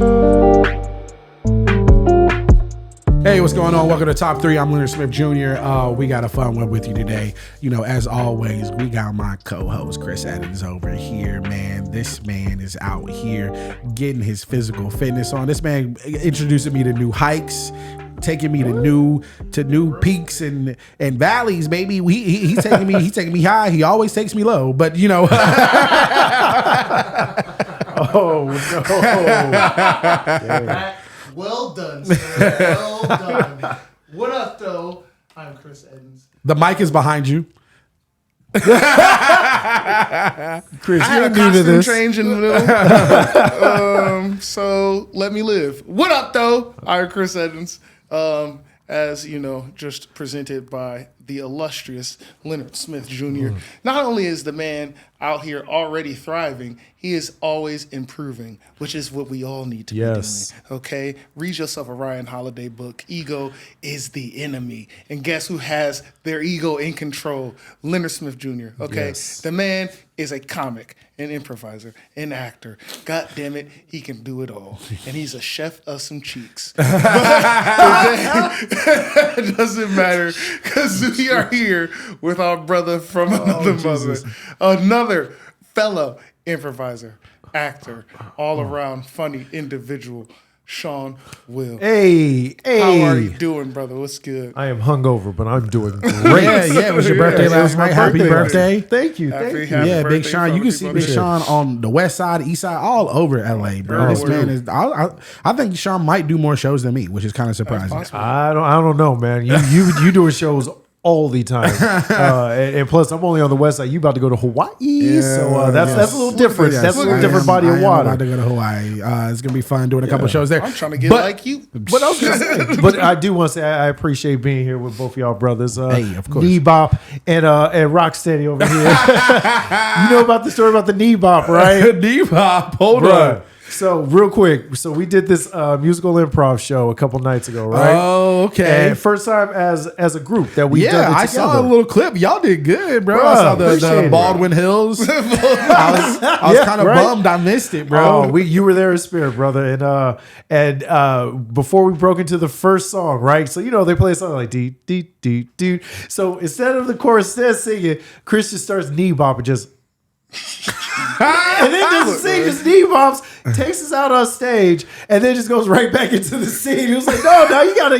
Hey, what's going on? Welcome to Top 3. I'm Leonard Smith Jr. We got a fun one with you today. You know, as always, we got my co-host, Chris Eddins, over here, man. This man is out here getting his physical fitness on. This man introducing me to new hikes, taking me to new peaks and valleys, baby. He's taking me high. He always takes me low, but you know. Oh no. Damn. Well done, sir. Well done. What up, though? I'm Chris Eddins. The mic is behind you. Chris, I had a costume change in the middle. So let me live. What up, though? I'm Chris Eddins. As you know, just presented by the illustrious Leonard Smith Jr. Not only is the man out here already thriving, he is always improving, which is what we all need to be doing. Okay? Read yourself a Ryan Holiday book. Ego is the enemy. And guess who has their ego in control? Leonard Smith Jr. Okay? Yes. The man is a comic, an improviser, an actor. God damn it, he can do it all. And he's a chef of some cheeks. It doesn't matter, because we are here with our brother from another mother. Another fellow improviser, actor, all around funny individual, Sean Will. Hey. How are you doing, brother? What's good? I am hungover, but I'm doing great. Yeah, it was your birthday last night. Happy birthday. Thank you. Happy Yeah, Big birthday, Sean. You can see Big Sean on the west side, east side, all over LA, bro. This man is. I think Sean might do more shows than me, which is kind of surprising. I don't know, man. You doing shows all the time, and plus I'm only on the west side. You about to go to Hawaii, so that's a little different. That's a little different body of water. I'm about to go to Hawaii. It's gonna be fun doing a couple shows there. I'm trying to get like you. But I was gonna say, but I do want to say I appreciate being here with both of y'all brothers. Hey, of course. Knee Bop and Rocksteady over here. You know about the story about the Knee Bop, right? Knee Bop. Hold on. So real quick, we did this musical improv show a couple nights ago, right? Oh, okay. And first time as a group that we done it together. I saw a little clip. Y'all did good, bro. I saw the Baldwin Hills. I was kind of bummed I missed it, bro. Oh, you were there in spirit, brother. And before we broke into the first song, right? So you know they play a song like dee dee dee dee. So instead of the chorus singing, Chris just starts knee bopping just. And then doesn't sing his knee bops, takes us out on stage, and then just goes right back into the scene. He was like, "No, you gotta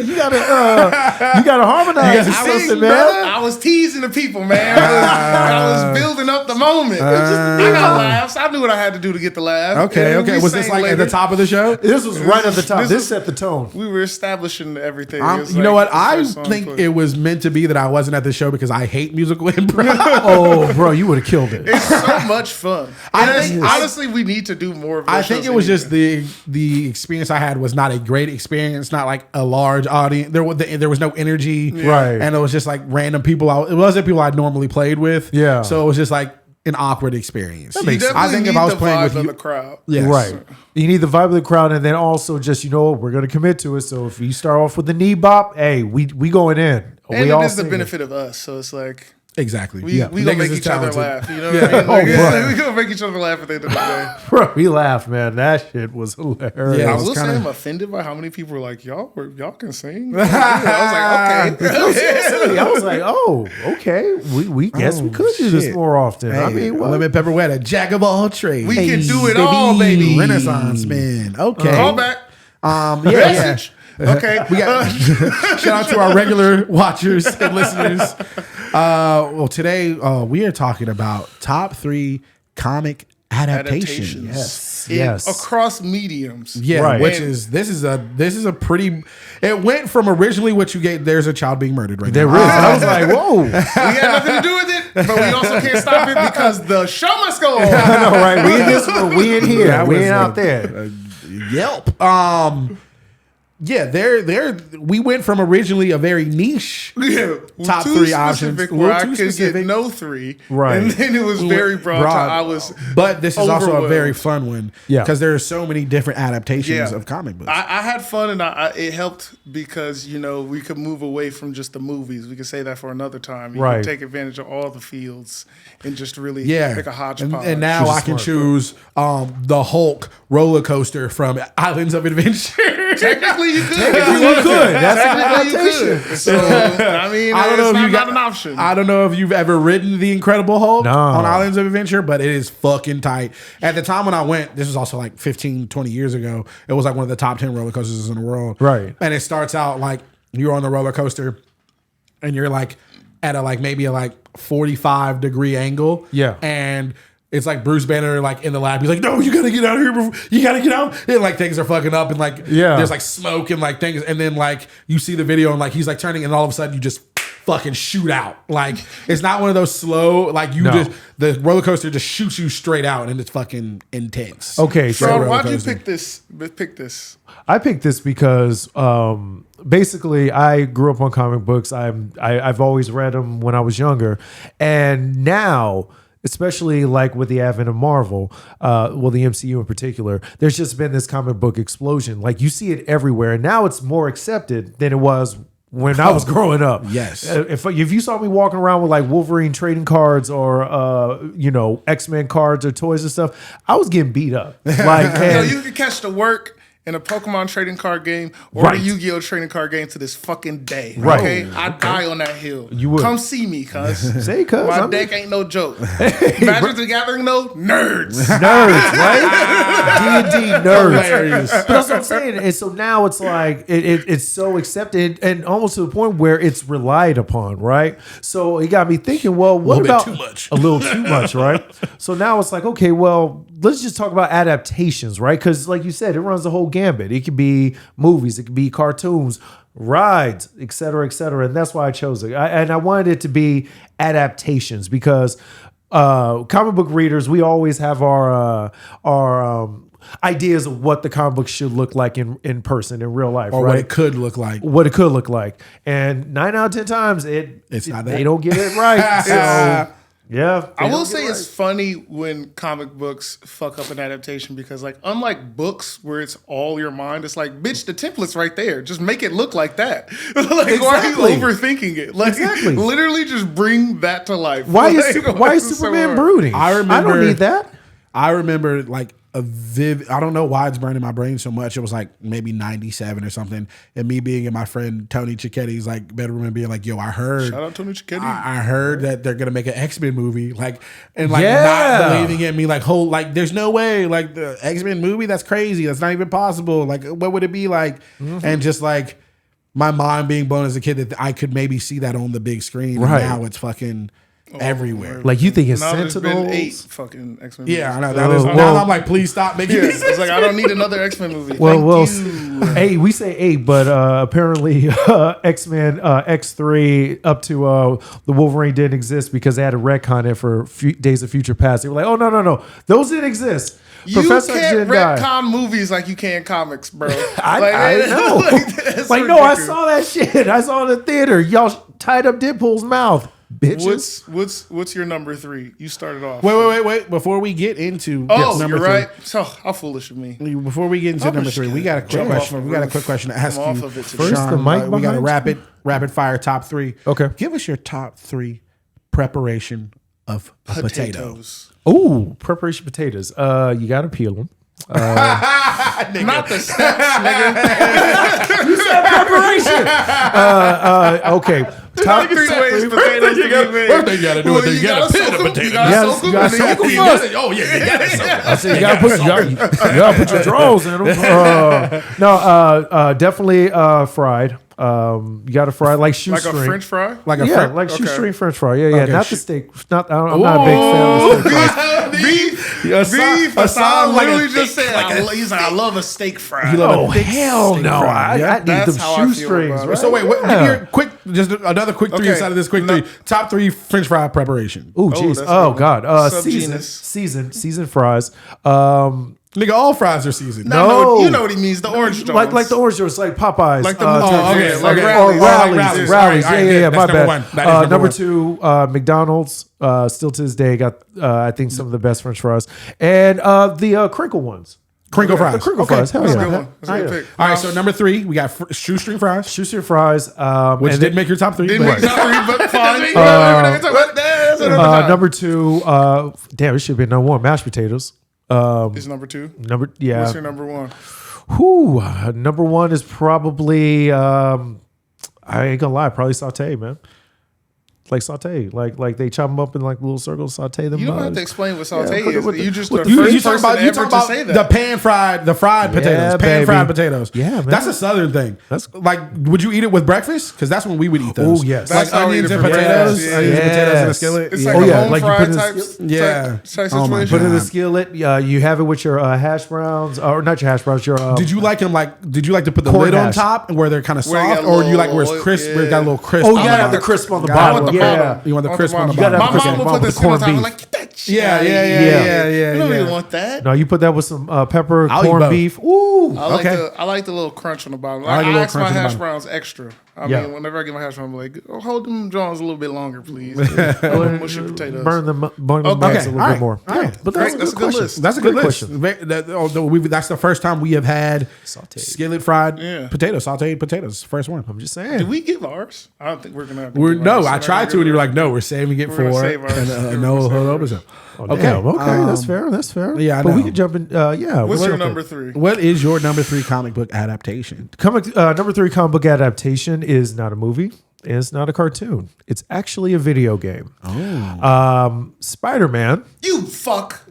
harmonize or something, man." I was teasing the people, man. I was building up the moment. I got laughs. I knew what I had to do to get the laugh. Okay. Was this like at the top of the show? This was right at the top. This set the tone. We were establishing everything. You know what? I think it was meant to be that I wasn't at the show because I hate musical improv. Oh, bro, you would have killed it. It's so much fun. Honestly, we need to do more of those. I think it was just the experience I had was not a great experience, not like a large audience. There was no energy, right? And it was just like random people. It wasn't people I'd normally played with, yeah. So it was just like an awkward experience. I think if I was playing with the crowd, yes. Right? You need the vibe of the crowd, and then also just we're gonna commit to it. So if you start off with the knee bop, hey, we going in. And it is the benefit of us. So it's like. Exactly. We gonna make each other laugh. You know what I mean? We gonna make each other laugh at the end of the day. Bro, we laughed, man. That shit was hilarious. Yeah, I will say I'm offended by how many people were like, y'all can sing. I was like, okay. No, seriously. I was like, oh, okay. We guess we could do this more often. Hey, I mean, Lemon Pepper Wet, a jack of all trades. We can do it all, baby. Renaissance man. Okay. Call back. Yeah. Okay, we got shout out to our regular watchers and listeners. Well, today we are talking about top 3 comic adaptations. Yes. Across mediums. Yeah, right. Which is this is a pretty. It went from originally what you get. There's a child being murdered right there now. There is. I was like, whoa. We had nothing to do with it, but we also can't stop it because the show must go on. I know, right? We in this one. We in here. We ain't out there. Yelp. Yeah, we went from originally a very niche top three options. Where I could get no three. Right. And then it was very broad. I was but this is also a very overwhelmed. fun one. Yeah. Because there are so many different adaptations of comic books. I had fun, and it helped because, we could move away from just the movies. We could say that for another time. You could take advantage of all the fields and just really pick a hodgepodge. And now I can choose the Hulk roller coaster from Islands of Adventure. Technically, you could. That's an adaptation. So, I mean, I don't know if you got an option. I don't know if you've ever ridden the Incredible Hulk on Islands of Adventure, but it is fucking tight. At the time when I went, this was also like 15, 20 years ago, it was like one of the top 10 roller coasters in the world. Right. And it starts out like you're on the roller coaster and you're like at a maybe a 45-degree angle. Yeah. And it's like Bruce Banner in the lab. He's like, no, you gotta get out of here. You gotta get out. And things are fucking up and there's smoke and things. And then you see the video and he's turning and all of a sudden you just fucking shoot out. It's not one of those slow, the roller coaster just shoots you straight out and it's fucking intense. Okay. So why'd you pick this? I picked this because basically I grew up on comic books. I've always read them when I was younger. And now, especially with the advent of Marvel, the MCU in particular, there's just been this comic book explosion. You see it everywhere. And now it's more accepted than it was when I was growing up. Yes. If you saw me walking around with Wolverine trading cards or, X-Men cards or toys and stuff, I was getting beat up. You could catch the work in a Pokemon trading card game or a Yu-Gi-Oh trading card game to this fucking day. Right. Okay? I'd die on that hill. You would. Come see me, cuz. Say, cuz. My deck ain't no joke. Magic the Gathering, though? Nerds. Nerds, right? D&D nerds. Hilarious. But that's what I'm saying. And so now it's it's so accepted and almost to the point where it's relied upon, right? So it got me thinking, well, what about too much? A little too much, right? So now it's okay, well, let's just talk about adaptations, right? Because like you said, it runs the whole gambit. It could be movies, it could be cartoons, rides, et cetera, and that's why I chose it. I wanted it to be adaptations because comic book readers, we always have our ideas of what the comic book should look like in person, in real life, or right? what it could look like. What it could look like. And 9 out of 10 times, it's not that. They don't get it right. So yeah. I will say it's funny when comic books fuck up an adaptation because unlike books where it's all your mind, it's bitch, the template's right there. Just make it look like that. Why are you overthinking it? Literally just bring that to life. Why is Superman brooding? I don't need that. I remember I don't know why it's burning my brain so much. It was maybe 97 or something. And me being in my friend Tony Cicchetti's bedroom and being yo, I heard. Shout out Tony Cicchetti. I heard that they're gonna make an X-Men movie. Not believing in me. There's no way. The X-Men movie, that's crazy. That's not even possible. What would it be like? Mm-hmm. And just my mind being blown as a kid that I could maybe see that on the big screen. Right. And now it's fucking everywhere. You think it's now Sentinels? There's been 8 fucking X-Men movies. Yeah, I know. Now I'm please stop making these. It's I don't need another X-Men movie. Well, 8. We say 8, but apparently X-Men X3 up to the Wolverine didn't exist because they had to retcon it for Days of Future Past. They were like, oh no, those didn't exist. You can't retcon movies like you can comics, bro. I know. No, I saw that shit. I saw it in the theater. Y'all tied up Deadpool's mouth. Bitches. What's your number 3? You started off. Wait. Before we get into number you're 3. Right. So how foolish of me. Before we get into number 3, we got a quick question. We got a quick question to ask you. First, the mic. We got a rapid fire top 3. Okay. Give us your top 3 preparation of potatoes. Ooh, preparation potatoes. You got to peel them. Not the steps, nigga. You said preparation. Okay. Top 3 ways potatoes to be made. First thing you gotta do is you gotta peel the potatoes. You gotta soak them first. Oh yeah, you gotta soak them. I said you gotta put your drawers in them. No, definitely fried. You gotta fry like shoestring. Like a French fry? Like shoestring French fry. Yeah. Not the steak. I'm not a big fan of steak fries. Beef. Hassan literally just said, he's I love a steak fry. Oh, hell no. I need them shoestrings. Right? So wait, give me your quick, just another quick 3 inside of this quick 3. Top 3 French fry preparation. Oh, jeez. Oh, God. Seasoned fries. Nigga, all fries are seasoned. No. You know what he means. The orange Jones. Like the orange Jones, like Popeyes. Like the Rallies. Right, Yeah, that's my number bad. one. That is Number two, McDonald's. Still to this day, got I think some of the best French fries, and the crinkle ones. Crinkle fries. The crinkle fries. Hell That's a yeah. good one. That's a good pick. All right, so number 3, we got shoestring fries, Shoestring fries, which and didn't make your top 3. Didn't but- make top 3, but fine. number two. Damn, it should be number one. Mashed potatoes. Is number 2? Yeah. What's your number 1? Number one is probably I ain't gonna lie, probably saute, man. Like saute, like they chop them up in like little circles, saute them. You don't have to explain what saute put it is. with the- You just with the the- first You talking person about, you ever talking to about say that. the fried potatoes, baby. pan-fried potatoes. Yeah, man. That's a Southern thing. That's- like, would you eat it with breakfast? Because that's when we would eat those. Oh, yes. Like That's how we onions eat and it for potatoes. breakfast. Onions and potatoes in a Yes. skillet. It's Yeah. like Oh, a yeah, home like you fried put it in type, Yeah. type Oh, my situation. Put it in the God. skillet. You have it with your hash browns, or not your hash browns. Your Did you like them? Did you like to put the Corn lid on hash. top and where they're kind of Where you soft, got a or you like little where it's oil, crisp, where it yeah. got a little crisp? Oh, on you the gotta have the bottom? crisp on the Gotta I have want bottom. the Yeah. bottom. You want the I crisp on the bottom. bottom. My You gotta have mom crisp would put on this the corned on top. I'm beef. like, get that shit. Yeah, out of yeah, here. yeah. You don't yeah. even want that. No, you put that with some pepper, I'll eat corned both. beef. Ooh, Okay. I like the little crunch on the bottom. I like a I little ask my crunch on the hash bottom. browns extra. I Yeah. mean, whenever I get my hash browns, I'm like, hold them Jones a little bit longer, please. Mush your potatoes. burn them Okay. back a little all right. bit more. All right. Yeah, but Great. that's a good question. list. That's a good Great list. question. Although that's the first time we have had Sauteed. skillet fried Yeah. potatoes, sauteed potatoes. First one. I'm just Did saying. we give ours? I don't think we're gonna have to. We're, give no, ours. I We're tried not to, and you were gonna- like, "No, we're saving it We're gonna for save ours. and, We're no gonna save hold ours. episode." Okay, okay, that's fair. That's fair. Yeah, I but we know. can jump in. Yeah. What's we'll your let number them- 3? What is your number 3 comic book adaptation? Number 3 comic book adaptation is not a movie. It's not a cartoon. It's actually a video game. Oh. Spider-Man. You fuck.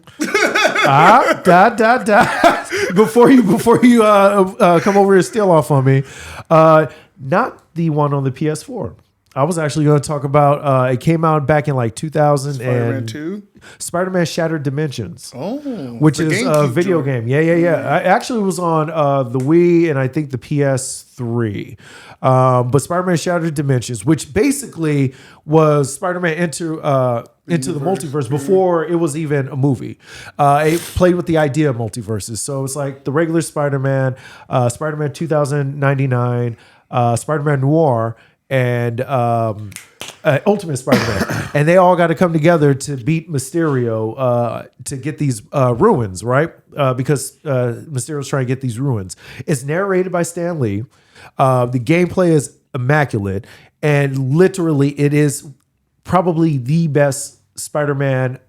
Before you come over and steal off on me, not the one on the PS4. I was actually going to talk about. It came out back in like 2000 Spider-Man and 2. Spider-Man Shattered Dimensions. Oh, Which the is a GameCube video joint. game. Yeah. I actually was on the Wii and I think the PS3. But Spider-Man Shattered Dimensions, which basically was Spider-Man into the multiverse before it was even a movie. It played with the idea of multiverses. So it's like the regular Spider-Man, Spider-Man 2099, Spider-Man Noir, and Ultimate Spider-Man, and they all got to come together to beat Mysterio to get these ruins, right? Because Mysterio's trying to get these ruins. It's narrated by Stan Lee. The gameplay is immaculate, and literally, it is probably the best Spider-Man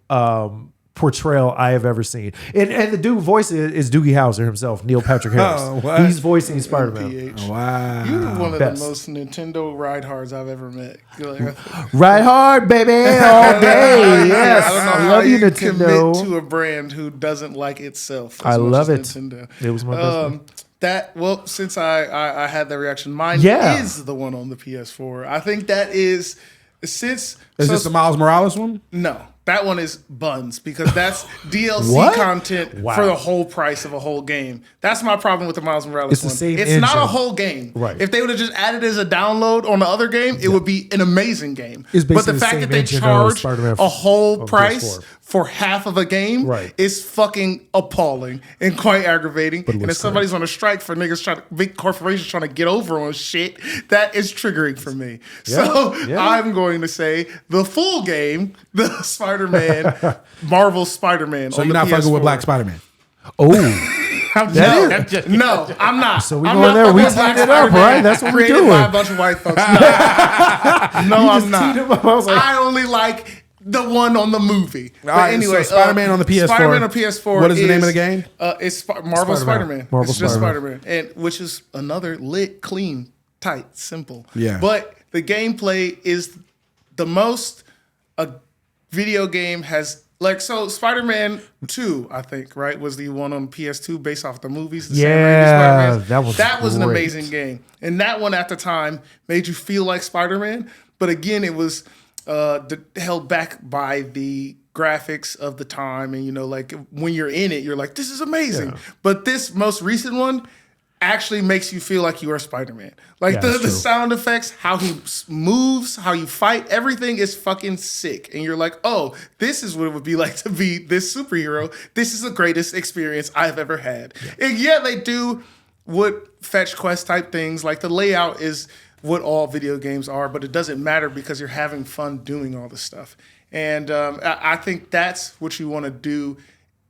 portrayal I have ever seen. And the dude voice is Doogie Howser himself, Neil Patrick Harris. Oh, what? He's voicing Spider-Man. PH. Wow. You're one of Best. the most Nintendo ride-hards I've ever met. You're like, Ride hard, baby, all day. Yes, I don't know I how love you, commit Nintendo. to a brand who doesn't like itself. I as much love as it. Nintendo. It was my best friend. Since I had that reaction, mine Yeah. is the one on the PS4. I think that is since Is this the Miles Morales one? no. That one is buns because that's DLC What? content Wow. for the whole price of a whole game. That's my problem with the Miles Morales It's the one. same It's not a engine. whole game. Right. If they would have just added it as a download on the other game, it would be an amazing game. It's But basically the the fact same that they engine of charge Spider-Man a whole on price PS4. for half of a game Right. is fucking appalling and quite aggravating. And looks if somebody's on a strike for niggas big corporations trying to get over on shit, that is triggering for me. So yeah. I'm going to say the full game, the Spider-Man, Marvel Spider-Man. So on you're the not fucking with PS4. Black Spider-Man. Oh, No, I'm not. So we I'm going not there. We fucking with teamed Black it up, Spider-Man right? That's what we're created by doing. a bunch of white folks. No, I'm not. teamed him up. I was like- I only like the one on the movie. But right, anyway, so Spider-Man on the PS4. Spider-Man on PS4. What is the name of the game? It's Marvel Spider-Man. Marvel It's just Spider-Man. Spider-Man, and which is another lit, clean, tight, simple. Yeah. But the gameplay is the most a video game has. Like, so Spider-Man 2, I think, right, was the one on PS2 based off the movies. The Sam Raimi Yeah, Spider-Mans. that was an great. amazing game. And that one at the time made you feel like Spider-Man. But again, it was held back by the graphics of the time. And, like, when you're in it, you're like, this is amazing. Yeah. But this most recent one, actually makes you feel like you are Spider-Man. Like the sound effects, how he moves, how you fight, everything is fucking sick. And you're like, oh, this is what it would be like to be this superhero. This is the greatest experience I've ever had. Yeah. And yeah, they do what fetch quest type things. Like the layout is what all video games are, but it doesn't matter because you're having fun doing all this stuff. And I think that's what you want to do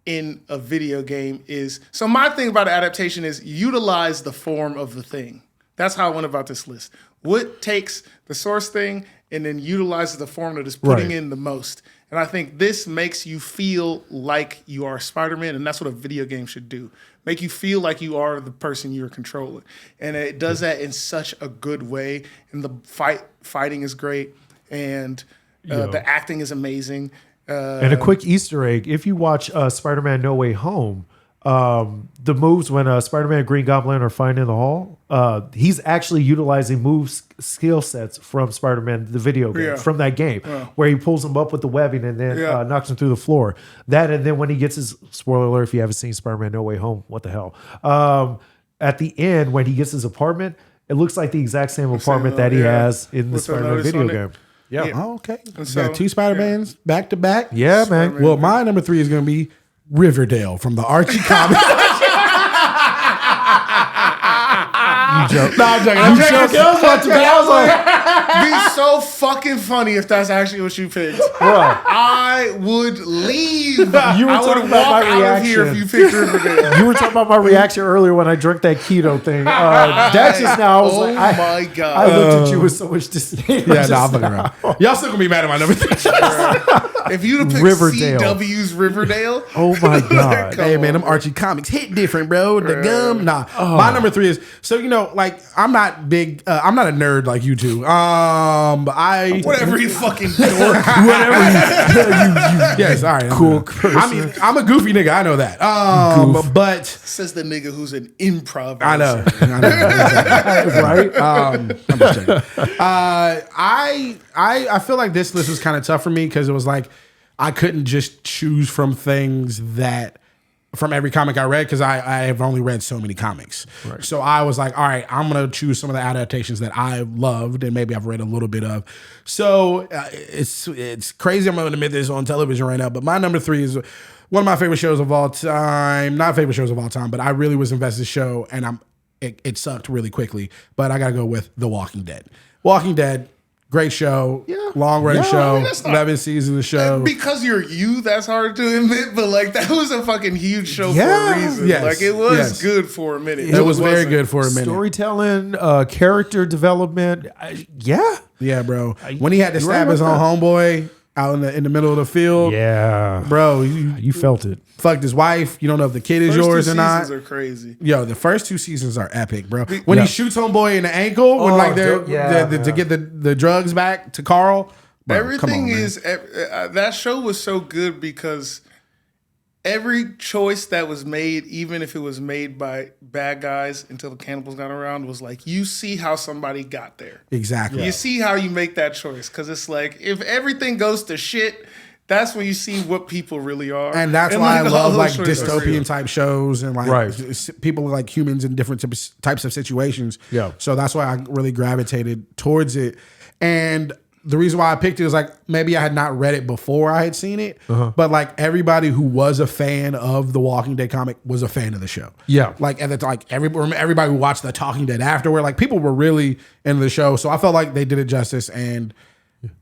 in a video game is, so my thing about adaptation is utilize the form of the thing. That's how I went about this list. What takes the source thing and then utilizes the form that is putting in the most. And I think this makes you feel like you are Spider-Man, and that's what a video game should do. Make you feel like you are the person you're controlling. And it does that in such a good way. And the fighting is great. And the acting is amazing. And a quick Easter egg, if you watch Spider-Man No Way Home, the moves when Spider-Man and Green Goblin are fighting in the hall, he's actually utilizing skill sets from Spider-Man, the video game, from that game, where he pulls him up with the webbing and then knocks him through the floor. That, and then when he gets his, spoiler alert if you haven't seen Spider-Man No Way Home, what the hell? At the end, when he gets his apartment, it looks like the exact same apartment that he has in the Spider-Man video game. Yeah. Oh, okay. So, got two Spider-Mans back to back. Yeah, man. Well, my number 3 is going to be Riverdale from the Archie comic. You joke. No, I'm joking. I was like, be so fucking funny if that's actually what you picked. Bro, I would leave. You were talking about my reaction. Here if you picked Riverdale. You were talking about my reaction earlier when I drank that keto thing. That's just now. I was like, my God. I looked at you with so much disdain. Yeah, no, I'm fucking around. Y'all still gonna be mad at my number 3. If you'd have picked Riverdale. CW's Riverdale. Oh my God. Hey man, them Archie comics hit different, bro. The gum, nah. My number 3 is, so you know, like I'm not big. I'm not a nerd like you two. Whatever you fucking dork. Whatever Yes, all right. Cool person. I mean, I'm a goofy nigga. I know that. But says the nigga who's an improv. I know. Right? I'm just joking. I feel like this list was kind of tough for me because it was like I couldn't just choose from things that from every comic I read because I have only read so many comics. Right. So I was like, all right, I'm going to choose some of the adaptations that I loved and maybe I've read a little bit of. So it's crazy I'm going to admit this on television right now, but my number 3 is one of my favorite shows of all time. Not favorite shows of all time, but I really was invested in the show and it sucked really quickly. But I got to go with The Walking Dead. Walking Dead. Great show, long running show, 11 seasons of show. Because you're you, that's hard to admit, but like that was a fucking huge show for a reason. Yes, like it was good for a minute. It was very good for a minute. Storytelling, character development, yeah, bro. When he had to stab his own homeboy out in the middle of the field, bro, you felt it. Fucked his wife. You don't know if the kid is yours or not. First 2 seasons are crazy. Yo, the first 2 seasons are epic, bro. When he shoots homeboy in the ankle, when like they're to get the drugs back to Carl. Bro, everything is that show was so good because every choice that was made, even if it was made by bad guys until the cannibals got around, was like you see how somebody got there. Exactly. You see how you make that choice because it's like if everything goes to shit. That's when you see what people really are. And that's why I love like dystopian type shows and like people like humans in different types of situations. Yeah. So that's why I really gravitated towards it. And the reason why I picked it was like maybe I had not read it before I had seen it, but like everybody who was a fan of the Walking Dead comic was a fan of the show. Yeah. Like and it's like everybody who watched the Talking Dead afterward, like people were really into the show. So I felt like they did it justice and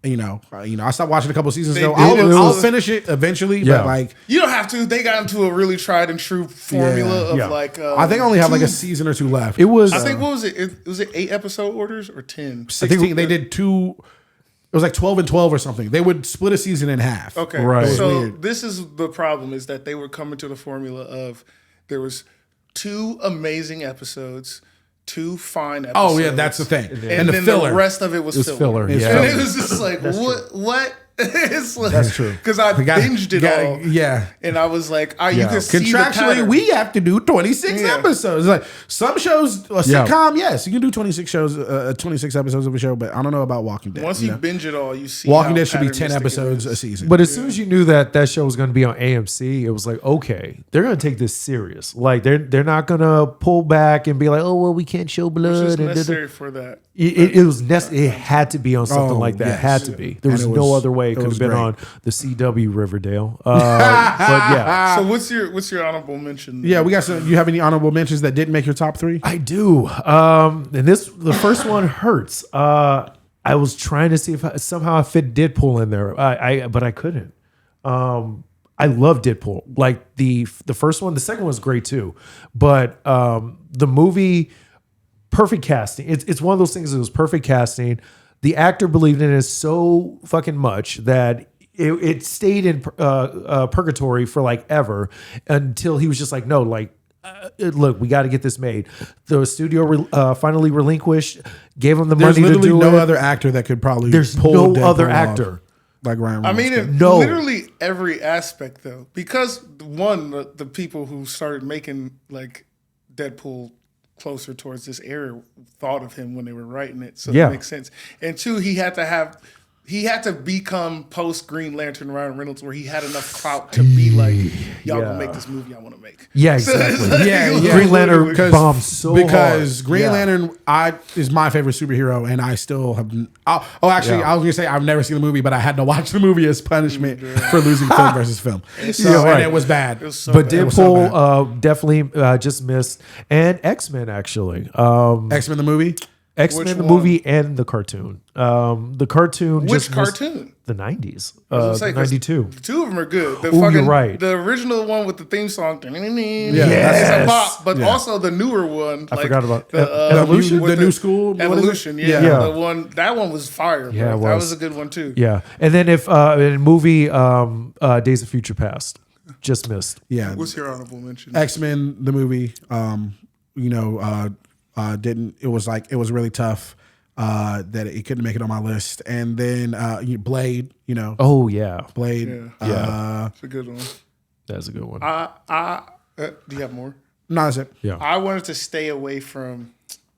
you know, I stopped watching a couple seasons ago. I'll finish it eventually, but like you don't have to. They got into a really tried and true formula of like. I think I only have like a season or 2 left. It was. I think what was it? Was it 8 episode orders or 10? 16. They did 2. It was like 12 and 12 or something. They would split a season in half. Okay, right. So this is the problem: is that they were coming to the formula of there was 2 amazing episodes. 2 fine episodes. Oh yeah, that's the thing. And then the rest of it was filler. Yeah. And it was just like, what? It's like, That's true. Because I binged it all. Yeah. And I was like, you can see the Contractually, pattern. we have to do 26 episodes. Like some shows, a sitcom, yes, you can do 26 shows, 26 episodes of a show, but I don't know about Walking Dead. Once you binge it all, you see Walking Dead should be 10 episodes a season. But as soon as you knew that show was going to be on AMC, it was like, okay, they're going to take this serious. Like they're not going to pull back and be like, oh well, we can't show blood. Which is necessary for that. It was necessary. It had to be on something like that. Yes. It had to be. There was no other way it could have been on the CW Riverdale. But yeah. So what's your honorable mention? Yeah, we got some. You have any honorable mentions that didn't make your top 3? I do. And the first one hurts. I was trying to see if somehow I fit Deadpool in there. But I couldn't. I love Deadpool. Like the first one, the second one was great too. But the movie, perfect casting. It's one of those things that was perfect casting. The actor believed in it so fucking much that it stayed in purgatory for like ever until he was just like, no, like, look, we got to get this made. The studio finally relinquished, gave him the money to do it. There's literally no other actor that could probably pull no Deadpool other off actor. Like Ryan I Reynolds mean, could. literally every aspect though, because the people who started making like Deadpool closer towards this era thought of him when they were writing it, so it makes sense. And 2, he had to become post Green Lantern Ryan Reynolds, where he had enough clout to be like, y'all gonna make this movie I want to make. Yeah, exactly. Like, Green Lantern bombed so because hard. Green Lantern is my favorite superhero, and I still have. I was gonna say I've never seen the movie, but I had to watch the movie as punishment for losing film versus film. And it was bad. But Deadpool definitely just missed, and X-Men actually. X-Men the movie. X-Men the movie and the cartoon. The cartoon. Which cartoon? The 90s. Say, 92. 2 of them are good. You're right. The original one with the theme song. Yes. It's a pop, but also the newer one. I forgot about Evolution. The new school. Evolution. The one that one was fire. Yeah, that was a good one too. Yeah, and then if in movie Days of Future Past just missed. Yeah. What's your honorable mention? X-Men the movie. Didn't. It was really tough that it couldn't make it on my list. And then Blade. Oh yeah, Blade. Yeah. It's a good one. That's a good one. Do you have more? No, that's it. Yeah. I wanted to stay away from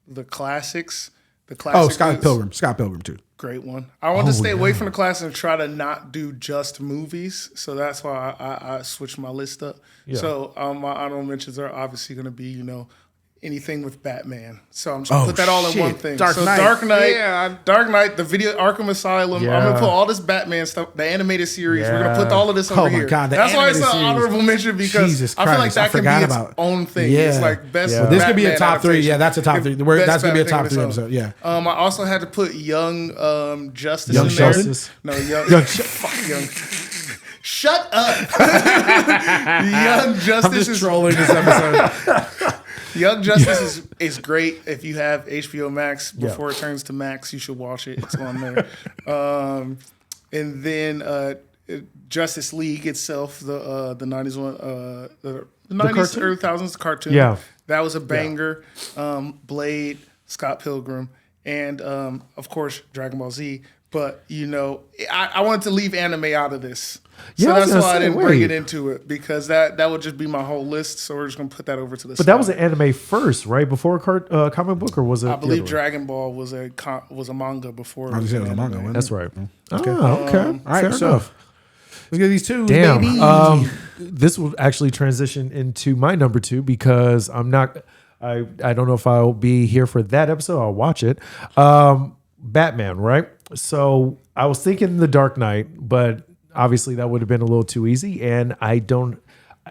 the classics. The classics. Oh, Scott Pilgrim too. Great one. I wanted to stay away from the classics and try to not do just movies. So that's why I switched my list up. Yeah. So my honorable mentions are obviously going to be, anything with Batman. So I'm just going to put that all in one thing. Dark Knight. Dark Knight, the video Arkham Asylum. Yeah. I'm going to put all this Batman stuff, the animated series. We're going to put all of this over here. God, that's why it's an honorable mention, because I feel like that can be its own thing. Yeah. It's like best This could be a Batman top 3. adaptation. Yeah, that's a top 3. That's going to be a top 3 episode. Yeah. I also had to put Young Justice Young in there. Justice? No, fuck Young. Shut up. Young Justice I'm just trolling this episode. Young Justice is great. If you have HBO Max before it turns to Max, you should watch it. It's on there. And then Justice League itself, the 90s one, the 90s, early 2000s cartoon. Yeah. That was a banger. Blade, Scott Pilgrim, and of course Dragon Ball Z. But I wanted to leave anime out of this. So that's why I didn't bring it into it, because that would just be my whole list. So we're just gonna put that over to the side. But that was an anime first, right? Before a comic book, or was it? I believe Dragon Ball was a manga before. I was saying it was a manga. Wasn't That's it? right. Okay. Okay. All right. Fair So enough. let's get these 2. Damn. Baby. This will actually transition into my number 2, because I'm not. I don't know if I'll be here for that episode. I'll watch it. Batman, right? So I was thinking The Dark Knight, but obviously that would have been a little too easy. And I don't,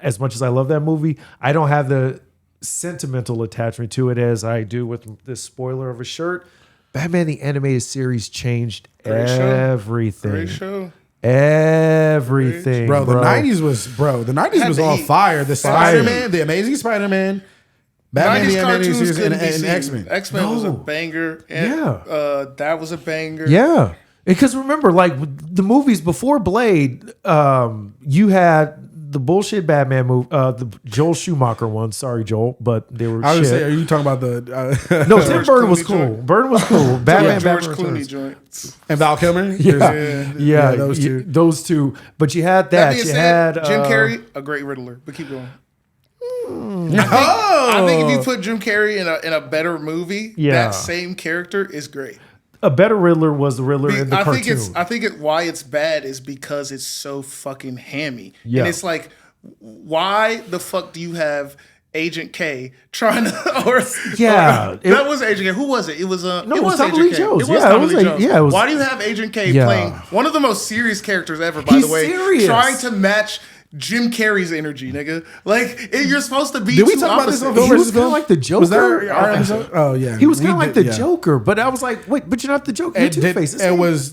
as much as I love that movie, I don't have the sentimental attachment to it as I do with this spoiler of a shirt. Batman the Animated Series changed everything. Great show. Everything. Bro, the 90s was on fire. The Spider-Man, the Amazing Spider-Man, Batman the Animated Series, and X-Men. X-Men was a banger. And, that was a banger. Yeah. Because remember, like the movies before Blade, you had the bullshit Batman movie, the Joel Schumacher one. Sorry, Joel, but they were. I was shit. Say, are you talking about the? No, Tim Burton was cool. Burton was cool. Batman, George Batman Clooney Returns. joints. And Val Kilmer. Yeah, those two. But you had that. Being You said, had Jim Carrey, a great Riddler. But keep going. Oh, I think if you put Jim Carrey in a better movie, that same character is great. A better Riddler was the Riddler in the cartoon. I think why it's bad is because it's so fucking hammy. Yeah. And it's like, why the fuck do you have Agent K trying to? That was Agent K. Who was it? It was it was Tommy Agent Lee K. Jones. It was Yeah, Tommy Lee Jones. it was. Why do you have Agent K playing one of the most serious characters ever? By He's the way, serious. trying to match Jim Carrey's energy, nigga. Like you're supposed to be. Did we talk about this on He was kind of like the Joker. Was that our episode? Oh yeah, he was kind of like the Joker, but I was like, wait, but you're not the Joker. You're Two-Face.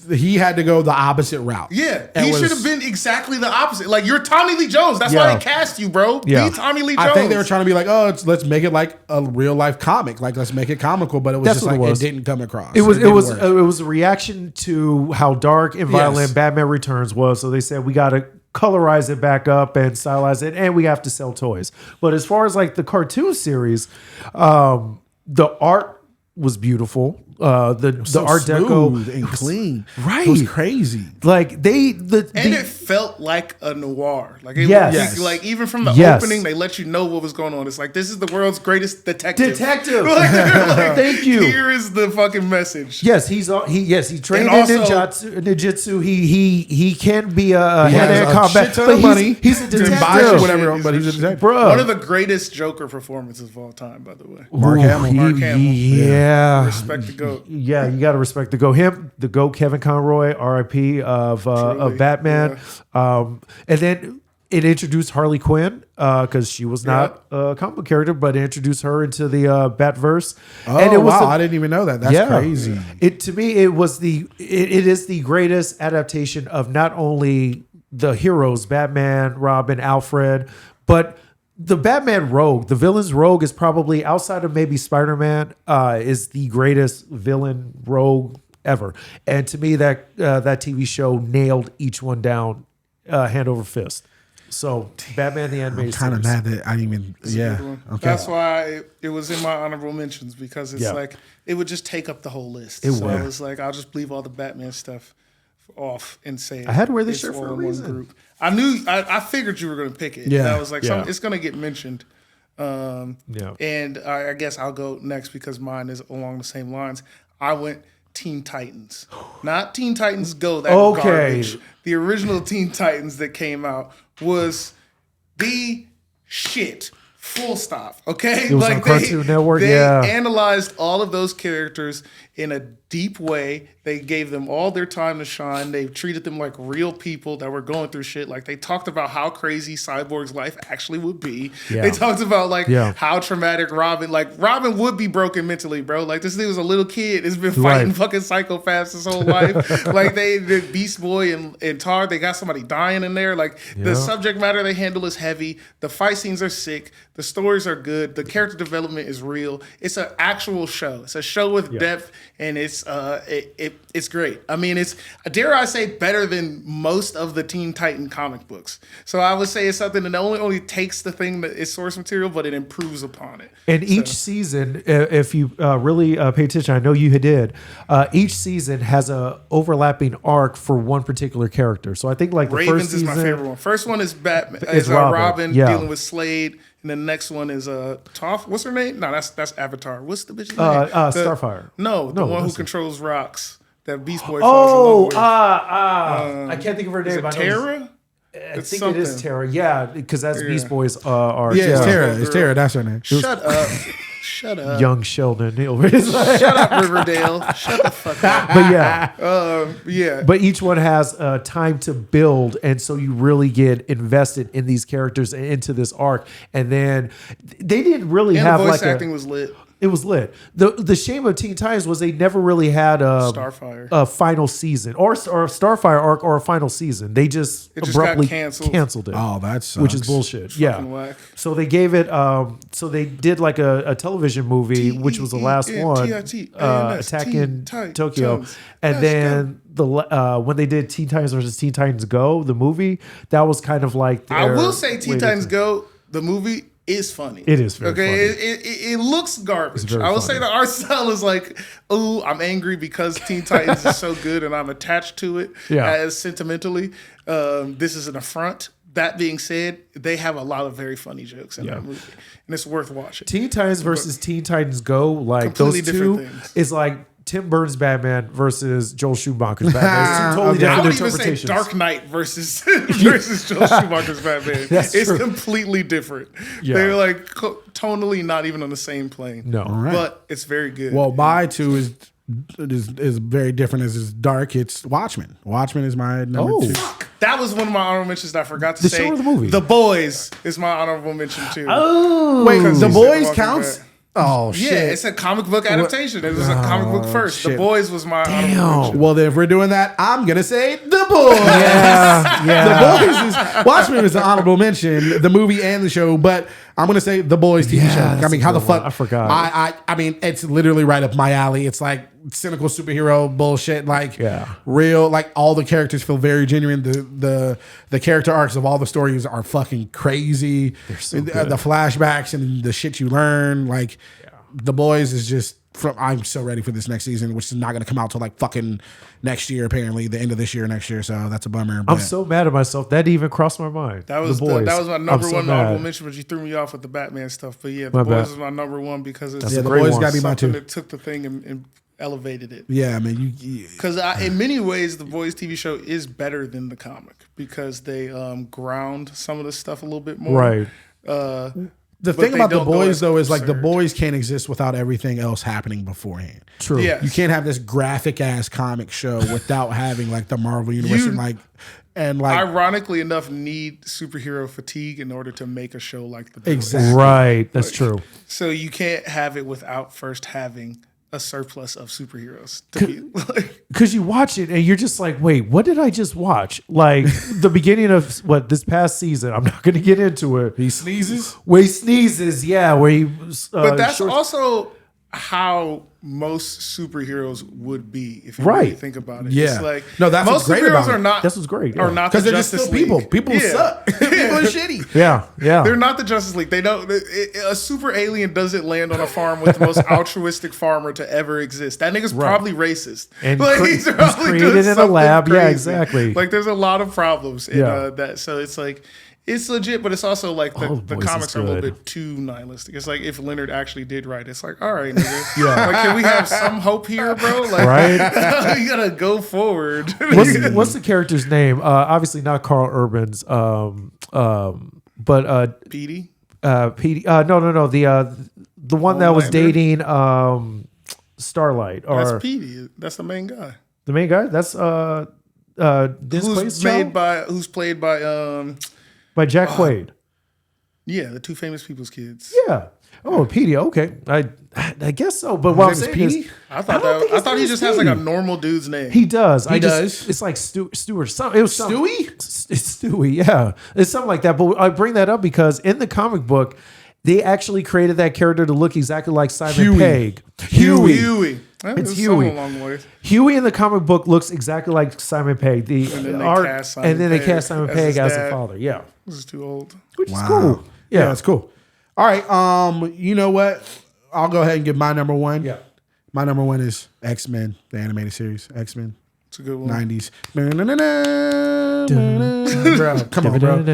He had to go the opposite route. Yeah, he should have been exactly the opposite. Like you're Tommy Lee Jones. That's why they cast you, bro. Yeah. Be Tommy Lee Jones. I think they were trying to be like, let's make it like a real life comic. Like let's make it comical, but it was That's just what like it was. it didn't come across. It was work. a reaction to how dark and violent Batman Returns was. So they said we got to colorize it back up and stylize it, and we have to sell toys. But as far as like the cartoon series, the art was beautiful. The Art Deco and clean, right? It was crazy. Like it felt like a noir. Like like even from the opening, they let you know what was going on. It's like this is the world's greatest detective. Like, thank you. Here is the fucking message. Yes, he trained in ninjutsu. He can be a hand-to-hand combat, but he's a detective. Whatever, but he's a detective. Bro. One of the greatest Joker performances of all time, by the way. Mark Hamill. Yeah. Respect the GOAT. Yeah, you got to respect the GOAT. Him, the GOAT, Kevin Conroy, R.I.P. of Batman. Yeah. And then it introduced Harley Quinn because she was not a comic book character, but it introduced her into the Batverse. Oh, and it was I didn't even know that. That's crazy. To me, it is the greatest adaptation of not only the heroes, Batman, Robin, Alfred, but the Batman rogue, the villain's rogue is probably, outside of maybe Spider-Man, is the greatest villain rogue ever. And to me, that TV show nailed each one down hand over fist. So Batman the Animated Series. I'm kind of mad that I didn't even. Okay. That's why it was in my honorable mentions, because it's like it would just take up the whole list. I was like, I'll just leave all the Batman stuff off and say I had to wear this shirt for a reason. Group. I figured you were going to pick it. Yeah, I was like, it's going to get mentioned. And I guess I'll go next because mine is along the same lines. I went Teen Titans, not Teen Titans Go. That garbage. The original Teen Titans that came out was the shit. Full stop. Okay, it was on Cartoon Network. They analyzed all of those characters in a deep way. They gave them all their time to shine. They treated them like real people that were going through shit. Like they talked about how crazy Cyborg's life actually would be. Yeah. They talked about how traumatic Robin would be broken mentally, bro. Like this dude was a little kid. Has been fighting fucking psychopaths his whole life. Like the Beast Boy and Tar, they got somebody dying in there. Like the subject matter they handle is heavy. The fight scenes are sick. The stories are good. The character development is real. It's an actual show. It's a show with depth, and it's great. I mean, it's, dare I say, better than most of the Teen Titan comic books. So I would say it's something that only takes the thing that is source material, but it improves upon it. And each season, if you really pay attention, I know you did, each season has a overlapping arc for one particular character. So I think like the Ravens first season is my favorite one. First one is Batman. Is Robin dealing with Slade. And the next one is Toph. What's her name? No, that's Avatar. What's the bitch's name? Starfire. No, the one who controls rocks. That Beast Boy falls in love with. I can't think of her name. Is it Tara? I think it is Tara. Yeah, because that's Beast Boy's art. Yeah, it's Tara. It's Tara. That's her name. Shut up. Shut up. Young Sheldon. Shut up, Riverdale. Shut the fuck up. But But each one has time to build, and so you really get invested in these characters and into this arc. And then they didn't really have the voice like acting was lit. It was lit. The shame of Teen Titans was they never really had a final season or a Starfire arc or a final season. They just abruptly canceled it. Oh, that sucks. Which is bullshit. Yeah. Whack. So they gave it. So they did like a television movie, which was the last one, Attacking Tokyo, and then when they did Teen Titans versus Teen Titans Go, the movie, that was kind of like. I will say Teen Titans Go, the movie. Is funny. It is very funny. It looks garbage. I will say the art style is like, oh, I'm angry because Teen Titans is so good and I'm attached to it as sentimentally. This is an affront. That being said, they have a lot of very funny jokes in that movie, and it's worth watching. Teen Titans versus Teen Titans Go, like those two, is like Tim Burton's Batman versus Joel Schumacher's Batman. It's two totally different interpretations. I would even say Dark Knight versus Joel Schumacher's Batman. It's completely different. Yeah. They're like tonally not even on the same plane. No, but it's very good. Well, my two is very different as it's dark. It's Watchmen. Watchmen is my number 2. Fuck. That was one of my honorable mentions that I forgot to say. The show or the movie? The Boys is my honorable mention too. Oh, wait, The Boys counts? Oh, shit. Yeah, it's a comic book adaptation. It was a comic book first. Shit. The Boys was my honorable mention. Well, then if we're doing that, I'm going to say The Boys. Yeah. The Boys is... Watchmen is an honorable mention, the movie and the show, but I'm going to say The Boys TV show. I mean, how the fuck... I forgot. I mean, it's literally right up my alley. It's like cynical superhero bullshit. Like, real... Like, all the characters feel very genuine. The character arcs of all the stories are fucking crazy. They're so good. The flashbacks and the shit you learn. Like, The Boys is just... I'm so ready for this next season, which is not going to come out till like fucking next year, apparently, the end of this year, next year. So that's a bummer. I'm so mad at myself. That didn't even crossed my mind. That was my number one honorable mention, but you threw me off with the Batman stuff. But yeah, The Boys is my number one because it's The Boys got to be my 2. That took the thing and elevated it. Yeah, I mean, because in many ways, The Boys TV show is better than the comic because they ground some of the stuff a little bit more. Right. The thing about The Boys, though, is like The Boys can't exist without everything else happening beforehand. True. Yes. You can't have this graphic ass comic show without having like the Marvel universe and like ironically enough, need superhero fatigue in order to make a show like The Boys. Exactly. Right. That's true. So you can't have it without first having a surplus of superheroes. Because you watch it and you're just like, wait, what did I just watch? Like the beginning of this past season, I'm not going to get into it. He sneezes? Where he sneezes, yeah. Where he, but that's also how most superheroes would be if you really think about it. Yeah. It's like, no, that's most what's great superheroes about are not. That's what's great. Are not because the they're just Justice still League. people. People suck. People are shitty. Yeah. They're not the Justice League. They don't. A super alien doesn't land on a farm with the most altruistic farmer to ever exist. That nigga's probably racist. And he's created in a lab. Crazy. Yeah, exactly. Like there's a lot of problems in that. So it's like. It's legit, but it's also like the comics are a little bit too nihilistic. It's like if Leonard actually did write, it's like, all right, nigga. Like, can we have some hope here, bro? Like, right? You gotta go forward. What's the character's name? Obviously not Carl Urban's, but Petey? Petey. No. The one that was dating Starlight. That's Petey. That's the main guy. The main guy? That's who's played by Jack Quaid. Yeah, the Two Famous People's Kids. Yeah. Oh, Petey. Okay, I guess so. But what I'm saying is, I thought he just has like a normal dude's name. He does. He does. It's like Stewart. It was Stewie. It's Stewie. Yeah, it's something like that. But I bring that up because in the comic book, they actually created that character to look exactly like Simon Pegg. Huey. It's Huey. Huey in the comic book looks exactly like Simon Pegg. And then they cast Simon Pegg as the father. Yeah, this is too old. Which is cool. Yeah, it's cool. All right. You know what? I'll go ahead and give my number 1. Yeah. My number 1 is X-Men, the animated series. X-Men. It's a good one. 90s. Bro, come on, bro. Do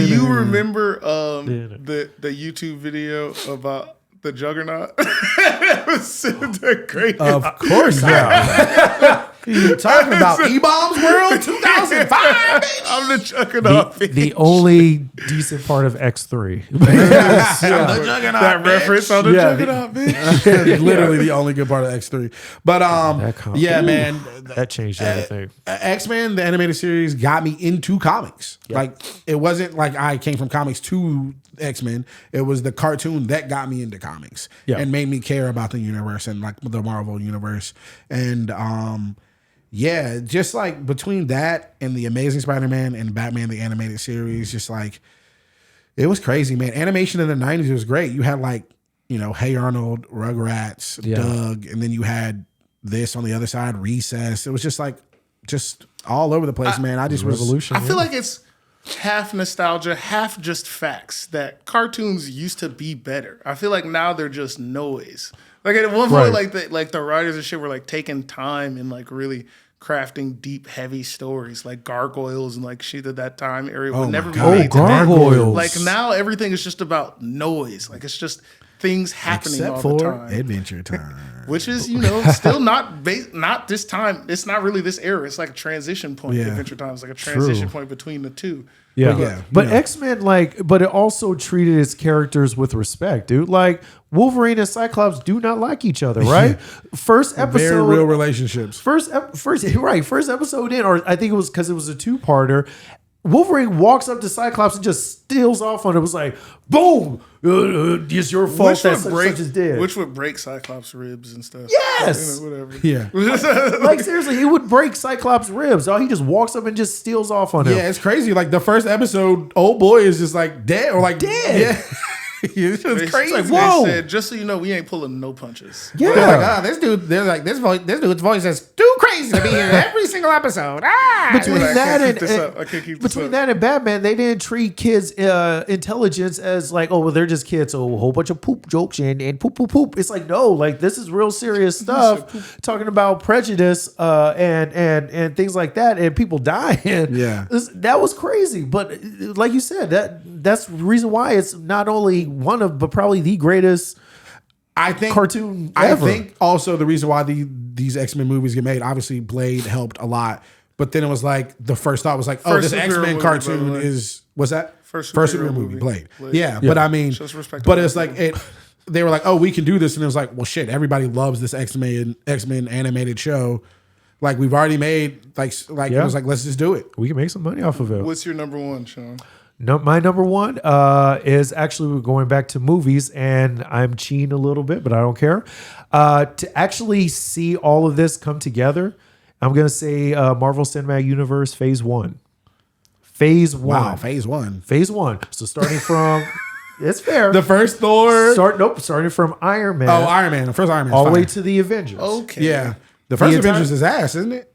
you remember the YouTube video about the Juggernaut? It was so great. Of course, yeah. You're talking about E-Bombs World 2005, baby. I'm the Juggernaut. The only decent part of X3. The Juggernaut, that reference on the Juggernaut, bitch. Literally the only good part of X3. But man, that changed everything. X-Men, the animated series, got me into comics. Yep. Like it wasn't like I came from comics to X-Men. It was the cartoon that got me into comics and made me care about the universe and like the Marvel universe. And yeah, just like between that and the Amazing Spider-Man and Batman the Animated Series, just like it was crazy, man. Animation in the 90s was great. You had like, you know, Hey Arnold, Rugrats, Doug, and then you had this on the other side, Recess. It was just like just all over the place, man. I just Revolution. I feel like it's half nostalgia, half just facts that cartoons used to be better. I feel like now they're just noise. Like at one point, like the writers and shit were like taking time and like really crafting deep, heavy stories like Gargoyles and like shit at that time area would never be made today. Gargoyles. Like now everything is just about noise. Like it's just things happening except all the for time. Adventure Time. Which is, you know, still not this time. It's not really this era. It's like a transition point. Yeah. Adventure Time is like a transition point between the two. Yeah. But X-Men, like, but it also treated its characters with respect, dude. Like, Wolverine and Cyclops do not like each other, right? First episode. Very real relationships. First episode in, or I think it was because it was a two-parter. Wolverine walks up to Cyclops and just steals off on it. It was like, boom! It's your fault that such is dead. Which would break Cyclops' ribs and stuff. Yes! You know, whatever. Yeah. Like, seriously, it would break Cyclops' ribs. Oh, he just walks up and just steals off on him. Yeah, it's crazy. Like the first episode, old boy is just like dead or like dead. Yeah. It's just crazy. Like, whoa. They said, just so you know, we ain't pulling no punches. Yeah. They're like, this dude, they're like, this dude's voice is too crazy to be here every single episode. Between that and Batman, they didn't treat kids' intelligence as like, oh, well, they're just kids, so a whole bunch of poop jokes and poop, poop, poop. It's like, no, like this is real serious stuff, talking about prejudice and things like that, and people dying. Yeah, that was crazy. But like you said, that's the reason why it's not only one of, but probably the greatest. I think cartoon I ever. think also the reason why these X-Men movies get made, obviously Blade helped a lot, but then it was like the first thought was like, oh, this X-Men cartoon is what's that? First superhero movie, Blade. Yeah, but I mean, but it's like they were like, oh, we can do this, and it was like, well, shit, everybody loves this X-Men animated show. Like we've already made like it was like, let's just do it. We can make some money off of it. What's your number one, Sean? No, my number one is actually, we're going back to movies, and I'm cheating a little bit, but I don't care. To actually see all of this come together, I'm going to say Marvel Cinematic Universe Phase 1. Phase 1. Wow, Phase 1. Phase 1. So starting from, it's fair. The first Thor. Starting from Iron Man. Oh, Iron Man. The first Iron Man. All the way to the Avengers. Okay. Yeah. The first Avengers is ass, isn't it?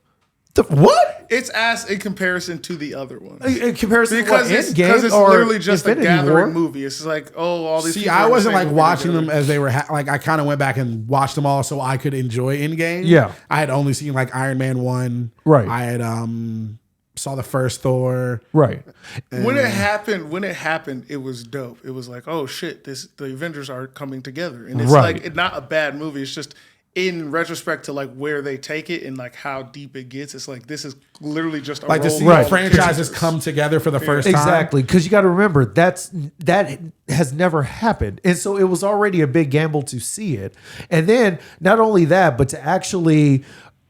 What? It's ass in comparison to the other ones. In comparison because to it's or literally just Infinity a gathering War? movie. It's just like, oh, all these. See, I wasn't like watching them as they were. Like I kind of went back and watched them all so I could enjoy Endgame. Yeah, I had only seen like Iron Man 1. Right. I had saw the first Thor. Right. When it happened, it was dope. It was like, oh shit, the Avengers are coming together, and it's like it's not a bad movie. It's just, in retrospect to like where they take it and like how deep it gets, it's like this is literally just a like to see franchises come together for the first time. Exactly, because you got to remember that has never happened, and so it was already a big gamble to see it. And then not only that, but to actually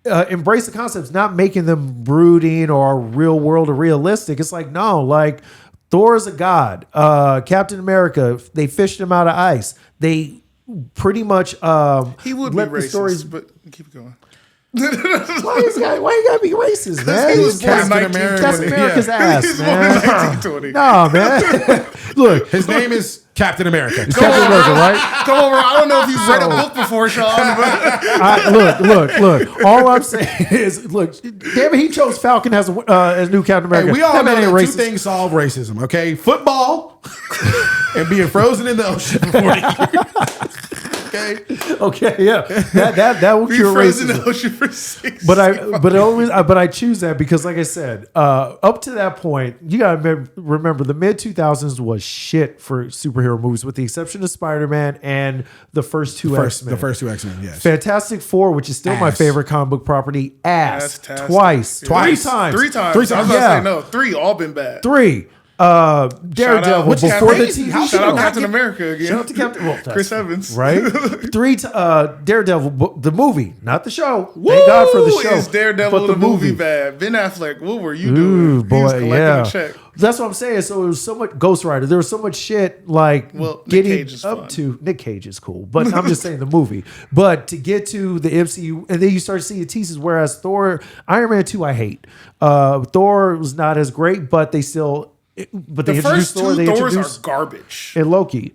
embrace the concepts, not making them brooding or real world or realistic. It's like, no, like Thor is a god. Captain America, they fished him out of ice. They pretty much he would be racist, but keep going. Why you gotta be racist, man? He was Captain America. That's America's ass, He was man. born in 1920. No, man. Look, His name is Captain America. it's Captain America, right? Come over. I don't know if you've read a book before, Sean. But Look. All I'm saying is, look, damn it, he chose Falcon as new Captain America. Hey, we all that know man ain't that two racist. things solve racism, okay? Football and being frozen in the ocean for 40 years. Okay, yeah, that will cure frozen in racism. the ocean for 6 But I choose that because, like I said, up to that point, you gotta remember the mid 2000s was shit for superhero movies, with the exception of Spider-Man and the first two X-Men. The first two X-Men, yes. Fantastic Four, which is still my favorite comic book property, ass Fantastic. twice, Yeah. twice, Three times. Three times. I was about to say no. 3 all been bad. 3. Daredevil before the TV show. Shout out Captain America again. Shout out to Captain Chris Evans. Right? Daredevil, the movie, not the show. Thank God for the show. Is Daredevil the movie bad? Ben Affleck, what were you doing? Ooh, boy, yeah. A check. That's what I'm saying. So it was so much Ghost Rider. There was so much shit like getting up to Nick Cage is cool, but I'm just saying the movie. But to get to the MCU, and then you start seeing teases. Whereas Thor, Iron Man 2, I hate. Thor was not as great, but they still. But the first two Thors are garbage. And Loki.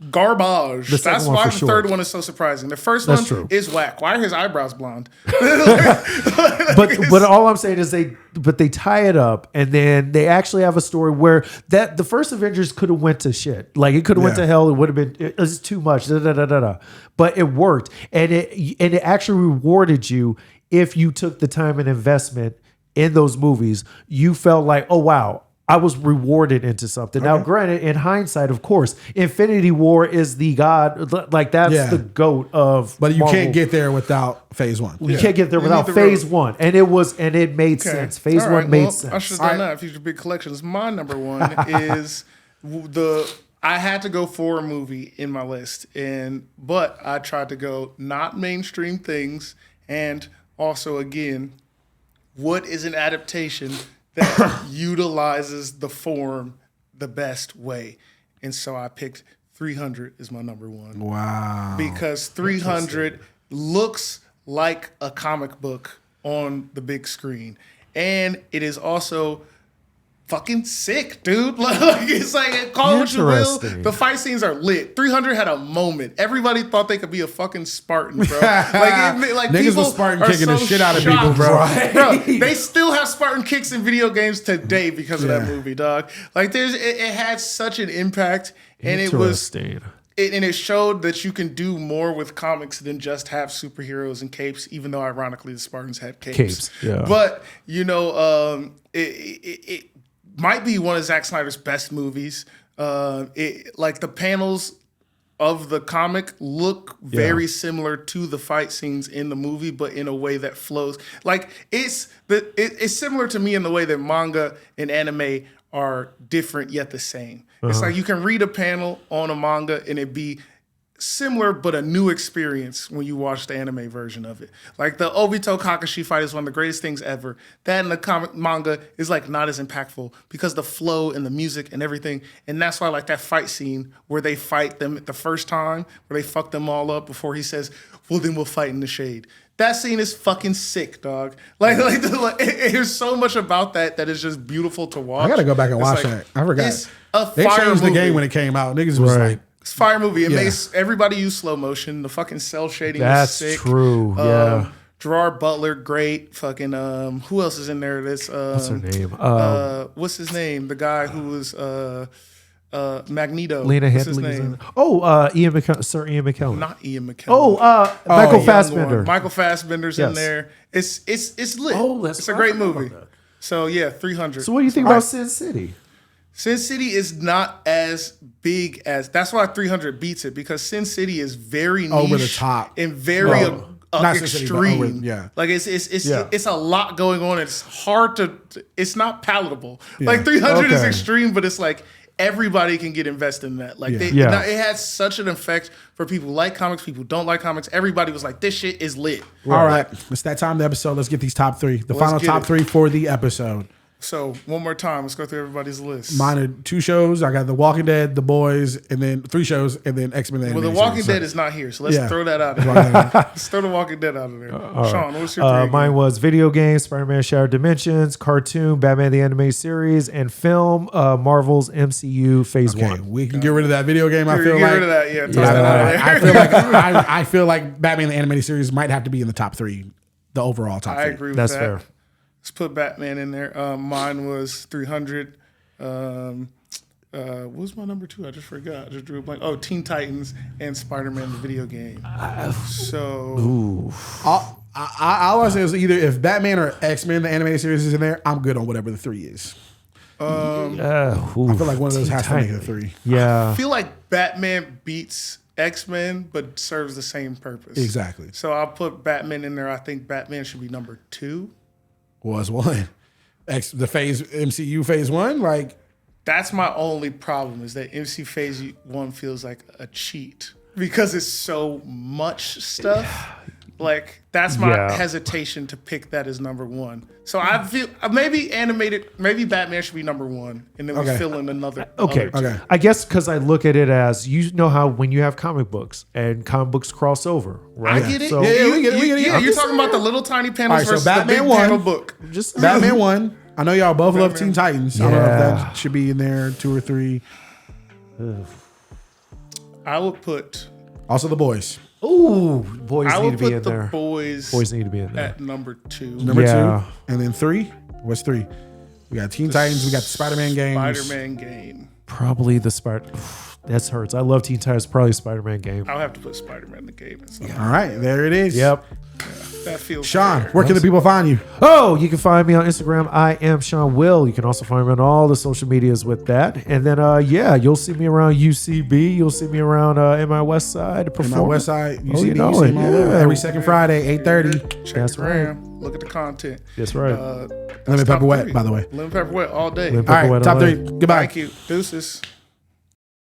Garbage. That's why the third one is so surprising. The first one is whack. Why are his eyebrows blonde? but all I'm saying is they tie it up, and then they actually have a story where that the first Avengers could have went to shit. Like it could have went to hell. It would have been it was too much. But it worked, and it actually rewarded you if you took the time and investment in those movies. You felt like, oh wow, I was rewarded into something. Okay. Now, granted, in hindsight, of course, Infinity War is the god, like that's the goat of. But you Marvel. Can't get there without Phase 1. You can't get there without Phase 1, and it made sense. Phase 1 made sense. I should have done that. Future Big Collections. My number one is I had to go for a movie in my list, but I tried to go not mainstream things, and also again, what is an adaptation that utilizes the form the best way. And so I picked 300 as my number one. Wow. Because 300 looks like a comic book on the big screen. And it is also fucking sick, dude. Like it's like, call it what you will. The fight scenes are lit. 300 had a moment. Everybody thought they could be a fucking Spartan, bro. like niggas people was Spartan kicking the shit out of shocked, people, bro. Bro, they still have Spartan kicks in video games today because of that movie, dog. Like it had such an impact, and it showed that you can do more with comics than just have superheroes and capes, even though ironically the Spartans had capes. Yeah. But it might be one of Zack Snyder's best movies. Like the panels of the comic look very similar to the fight scenes in the movie, but in a way that flows. Like it's similar to me in the way that manga and anime are different yet the same. It's like you can read a panel on a manga and it be similar but a new experience when you watch the anime version of it. Like the Obito Kakashi fight is one of the greatest things ever. That in the comic manga is like not as impactful because the flow and the music and everything. And that's why like that fight scene where they fight them the first time, where they fuck them all up before he says, well then we'll fight in the shade. That scene is fucking sick, dog. Like there's so much about that is just beautiful to watch. I gotta go back and watch that. I forgot. It's a they fire changed movie. the game when it came out. Niggas was like, it's a fire movie. It makes everybody use slow motion. The fucking cell shading is sick. That's true. Yeah. Gerard Butler, great. Fucking who else is in there? This what's her name? What's his name? The guy who was Magneto. Lena What's his Headey. name? Ian McKellen. Sir Ian McKellen. Not Ian McKellen. Michael Fassbender. Michael Fassbender's in there. It's lit. It's a great movie. So yeah, 300. So what do you think about Sin City? Sin City is not as big as. That's why 300 beats it, because Sin City is very niche over the top and very extreme. Yeah, like it's a lot going on. It's hard to. It's not palatable. Yeah. Like 300 is extreme, but it's like everybody can get invested in that. Like it had such an effect for people who like comics, people who don't like comics. Everybody was like, "This shit is lit." All right, it's that time of the episode. Let's get these top three. The final top three for the episode. So one more time, let's go through everybody's list. Mine are 2 shows. I got The Walking Dead, The Boys, and then 3 shows, and then X-Men. Well, The Walking Dead is not here, so let's throw that out of there. Let's throw The Walking Dead out of there. Sean, what's your 3? Mine was video games, Spider-Man Shattered Dimensions, cartoon, Batman the Animated Series, and film, Marvel's MCU Phase 1. We can get rid of that video game. I feel get like rid of that. Yeah, toss that out of there. I feel like Batman the Animated Series might have to be in the top 3, the overall top 3. I agree with that. That's fair. Let's put Batman in there. Mine was 300. What was my number 2? I just forgot. I just drew a blank. Oh, Teen Titans and Spider-Man the video game. All I want to say is either if Batman or X-Men the animated series is in there, I'm good on whatever the 3 is. I feel like one of those has to make a 3. Yeah. I feel like Batman beats X-Men, but serves the same purpose. Exactly. So I'll put Batman in there. I think Batman should be number 2. Was 1. The MCU Phase 1, like That's my only problem is that MC Phase 1 feels like a cheat because it's so much stuff. Like, that's my hesitation to pick that as number 1. So I feel maybe Batman should be number 1, and then we fill in another. Okay. I guess because I look at it as, you know how when you have comic books and comic books cross over, right? I get it. So, we get it. You're talking about the little tiny panels versus Batman the big 1, panel book. Just Batman 1. I know y'all both love Teen Titans. I don't know if that should be in there, 2 or 3. I would put also the boys. Ooh, boys need to be in there. Boys need to be in there at number 2. Number 2, and then 3. What's 3? We got Teen Titans. We got the Spider-Man games. Spider-Man game. Probably the That hurts. I love Teen Titans. Probably Spider-Man game. I'll have to put Spider-Man in the game. All right, there it is. Yep. That feels Sean, fair. where can the people find you? Oh, you can find me on Instagram. I am Sean Will. You can also find me on all the social medias with that. And then, you'll see me around UCB. You'll see me around MI West Side. MI West Side, UCB. You know you see it, me all over. Every second Friday, 8:30. Check That's the gram. Look at the content. That's right. Lemon Pepper Wet, by the way. Lemon Pepper Wet all day. Lemon All Pepper right, Wet top all day. 3. Goodbye. Thank you. Deuces.